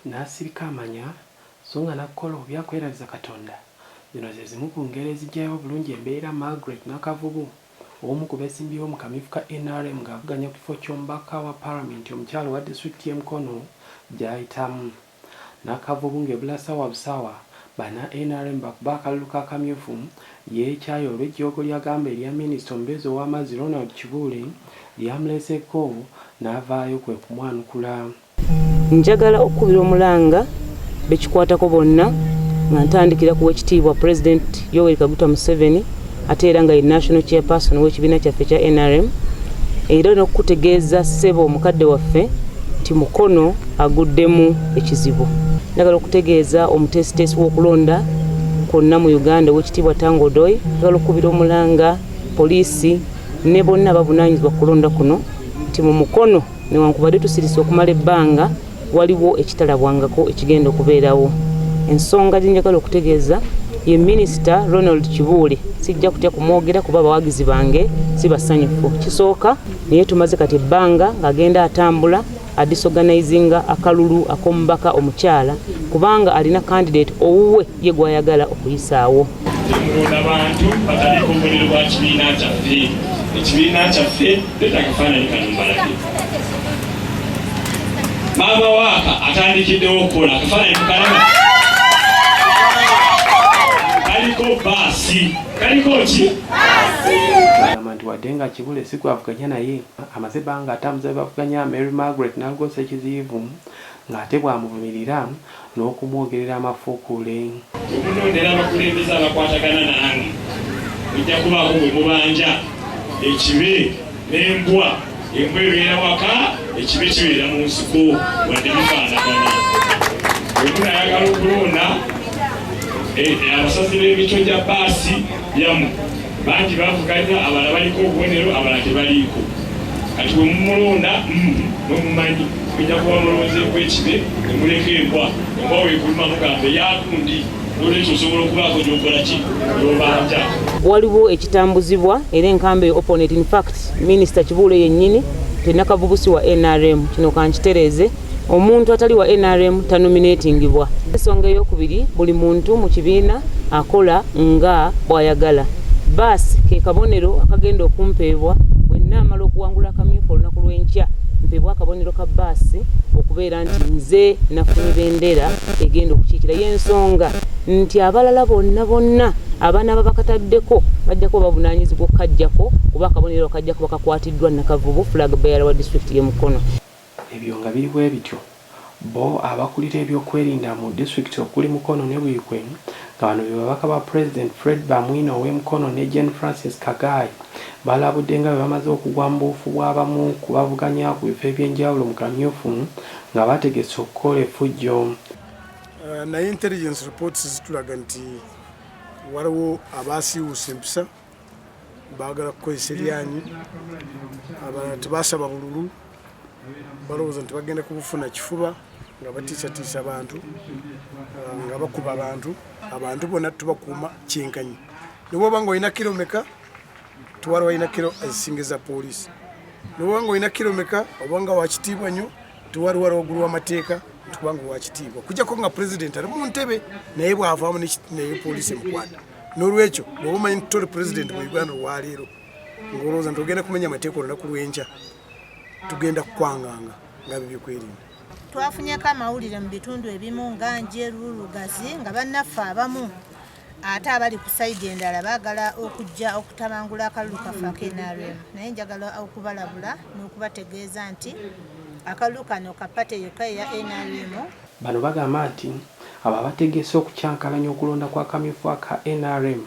n'asirika amanya so nga n'akola obyakweraliza Katonda. Zino ze zimu ku ngero ezijjayo bulungi embeera Margaret Nakavubu omu ku beesimbyewo mu kamyufu ka NRM ng'avuganya ku kifo ky'omubaka wa Paalamenti omukyalo wa disitulikiti y'e Mukono gy'ayitamu. Nakavubu ng'ebula ssaawa busaawa bana NRM bakuba akalulu ka kamyufu yeekyayo olw'ejjoogo ly'agamba erya minisita omubeezi ow'amazzi Ronald Kibuule lyamuleseeko n'avaayo kwe kumwanukula. Njagala okukubira omulanga bekikwatako bonna nga ntandikira ku w'ekitiibwa President Yoweri Kaguta Museveni ate era nga ye national chairperson w'ekibiina kyaffe kya NRM era n'okutegeeza ssebo omukadde waffe nti Mukono aguddemu ekizibu. Njagala okutegeeza omuteesiteesi w'okulonda kwonna mu Uganda w'ekitiibwa Tango Doi, njagala okukubira omulanga poliisi ne bonna abavunaanyizibwa ku kulonda kuno nti mu Mukono newankubadde tusirise okumala ebbanga waliwo ekitalabwangako ekigenda okubeerawo. Ensonga gye njagala okutegeeza ye minisita Ronald Kibuule sijja kutya kumwogera kuba abawagizi bange si basanyufu. Kisooka naye tumaze kati ebbanga ng'agenda atambula adisorganizinga akalulu ak'omubaka omukyala kubanga alina candidate owuwe ye gw'ayagala okuyisaawo. Abantu bataliko omuliro gwa kibiina kyaffe. Ekibiina kyaffe tetakafaananyi kanumbalage. Maama waaka atandikiddewo okukola akafaananyi mukalaba. Kaliko baasi. Kaliko ki? Bagamba nti wadde nga Kibuule si gwavuganya naye amaze ebbanga atambuza be bavuganya Mary Margaret n'alwosa ekiziivu ng'ate bw'amuvumirira n'okumwogerera amafuukule. Okunondera abakulembeze abakwatagana nange ojja kubaako bwe mubanja ekibe n'embwa. Embwa ebeera waka, ekibe kibeera mu nsiko wadde bifaanagana. Bwe munayagala okulonda abasazi b'ebito gya baasi byammwe bangi bavuganya, abalala baliko obubonero, abalala tebaliiko. Kati bwe mumulonda n'omumanyi mujja kuba mulonzeeko ekibe ne muleka embwa. Embwa weekuluma mugamba eyagundi olwekyo osobola okubaako gy'okola ki gy'obanja. Waliwo ekitambuzibwa era enkambe opponent in fact minisita Kibuule yennyini Nakavubu si wa NRM. Kino kankitereeze omuntu atali wa NRM tanominatingibwa. Ensonga ey'okubiri buli muntu mu kibiina akola nga bw'ayagala. Baasi ke kabonero akagenda okumpeebwa bwe nnaamala okuwangula akamyufu olunaku lw'enkya mpeebwa akabonero ka baasi okubeera nti nze nafunye bendera egenda okukiikira y'ensonga nti abalala bonna abaana ababakataddeko bajjako bavunaanyizibwa okukajjako kuba akabonero kajjako bakakwatiddwa Nakavubu flag bearer wa disitulikiti y'e Mukono. Ebyo nga biri bwe bityo bo abakulira ebyokwerinda mu disitulikiti okuli Mukono ne Bwikwe nga bano be babaka ba President Fred Bamwino ow'e Mukono ne Jane Francis Kagayi balabudde nga bwe bamaze okugwa mu buufu bw'abamu ku bavuganya ku bifo eby'enjawulo mu kamyufu nga bategese okukola effujjo. Naye intelligence reports zitulaga nti waliwo abaasiiwuusa empisa baagala kukozesa eryanyi, abalala tebaasaba bululu balowooza nti bagenda kubufuna kifuba nga batiisatiisa abantu nga bakuba abantu bonna tubakuuma kyenkanyi. Ne bw'oba ng'olina kilomeka tuwala walina kiro ezisinga za poliisi. Ne bw'oba ng'olina kilomeka oba nga wakitiibwa nnyo tuwali wali waggulu w'amateeka tukubanga wakitiibwa. Kujjako nga pulezidenti ali mu ntebe naye bw'avaamu naye poliisi emukwata. N'olwekyo bw'oba omanyi nti toli pulezidenti mu Uganda olwaleero ng'olowooza nti ogenda kumenya amateeka olunaku lw'enkya tugenda kukwanganga nga byokwerinda. Twafunyeko amawulire mu bitundu ebimu nga Njeru, Lugazi nga bannaffe abamu ate abali ku sayidi endala baagala okujja okutabangula akalulu kaffe ak'NRM. Naye njagala okubalabula n'okubategeeza nti akalulu kano kapate yokka eya NRM. Bano bagamba nti abo abategese okukyankalanya okulonda kwa kamyufu aka NRM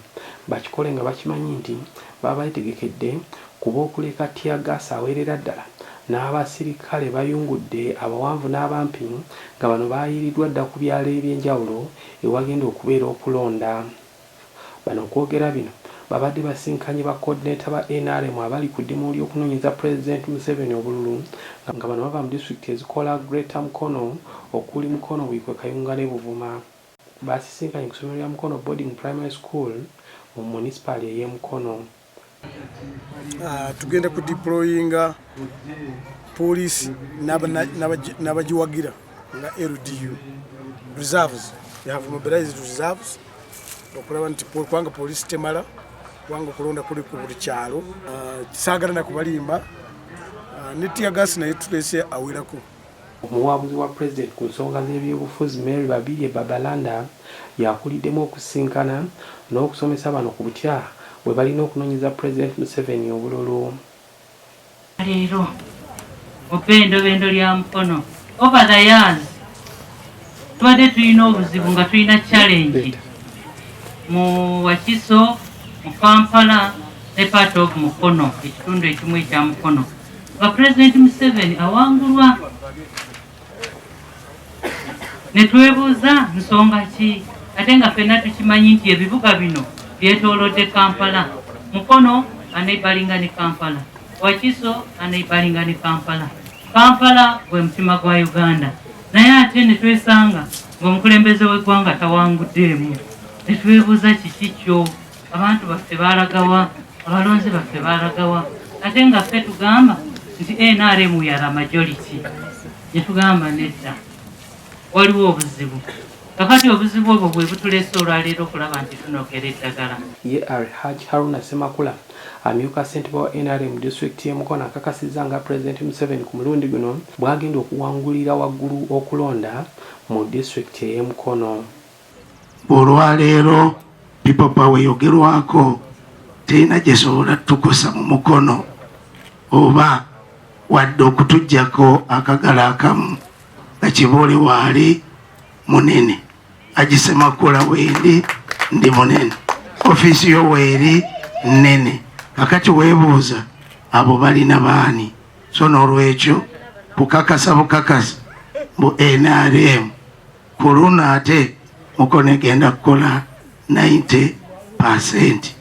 bakikole nga bakimanyi nti baba betegekedde kuba okuleka tiyagasa aweerera ddala n'abasirikale bayungudde abawanvu n'abampi nga bano baayiriddwa dda ku byalo eby'enjawulo ewagenda okubeera okulonda. Bano okwogera bino babadde basinkanye ba coordinator ba NRM abali ku ddimu ly'okunoonyeza President Museveni obululu nga bano bava mu disitulikiti ezikola Greater Mukono okuli Mukono, Bwikwe, Kayunga ne Buvuma. Basisinkanye ku ssomero lya Mukono Boarding Primary School mu municipal ey'e Mukono. Tugenda ku deployinga poliisi n'abagiwagira nga LDU reserves, you have mobilized reserves okulaba nti kubanga police temala kubanga okulonda kuli ku buli kyalo kisagala na kubalimba ne tear gas naye tulese awirako. Omuwabuzi wa president ku nsonga z'ebyobufuzi Mary Babirye Babalanda yakuliddemu okusinkana n'okusomesa bano ku butya bwe balina okunoonyeza President Museveni obululu. Leero obendobendo lya Mukono over the years tubadde tulina obuzibu nga tulina challenge mu Wakiso, mu Kampala ne part of Mukono, ekitundu ekimu ekya Mukono nga President Museveni awangulwa. Netwebuuza nsonga ki ate nga ffenna tukimanyi nti ebibuga bino byetoolodde Kampala. Mukono aneibalinga ne Kampala, Wakiso aneibalinga ne Kampala. Kampala gwe mutima gwa Uganda, naye ate ne twesanga ng'omukulembeze w'eggwanga tawanguddeemu. Ne twebuuza kiki kyo, abantu baffe baalagawa, abalonzi baffe baalagawa, ate nga ffe tugamba nti NRM yala majority. Ne tugamba nedda, waliwo obuzibu. Kakati obuzibu obwo bwe butuleese olwaleero okulaba nti tunookera eddagala. Ye Haji Haruna Semakula amyuka ssentebe wa NRM district y'e Mukono akakasizza nga President Museveni ku mulundi guno bw'agenda okuwangulira waggulu okulonda mu district y'e Mukono. Olwaleero people power yogerwako terina gyesobola tukosa mu Mukono oba wadde okutuggyako akagala akamu nga Kiboole waali munene, Haji Semakula ndi munene, ofisi yo weeri nene. Kakati weebuuza abo balina baani? So n'olwekyo bukakasa mu NRM ku luno ate Mukono egenda kukola 90%.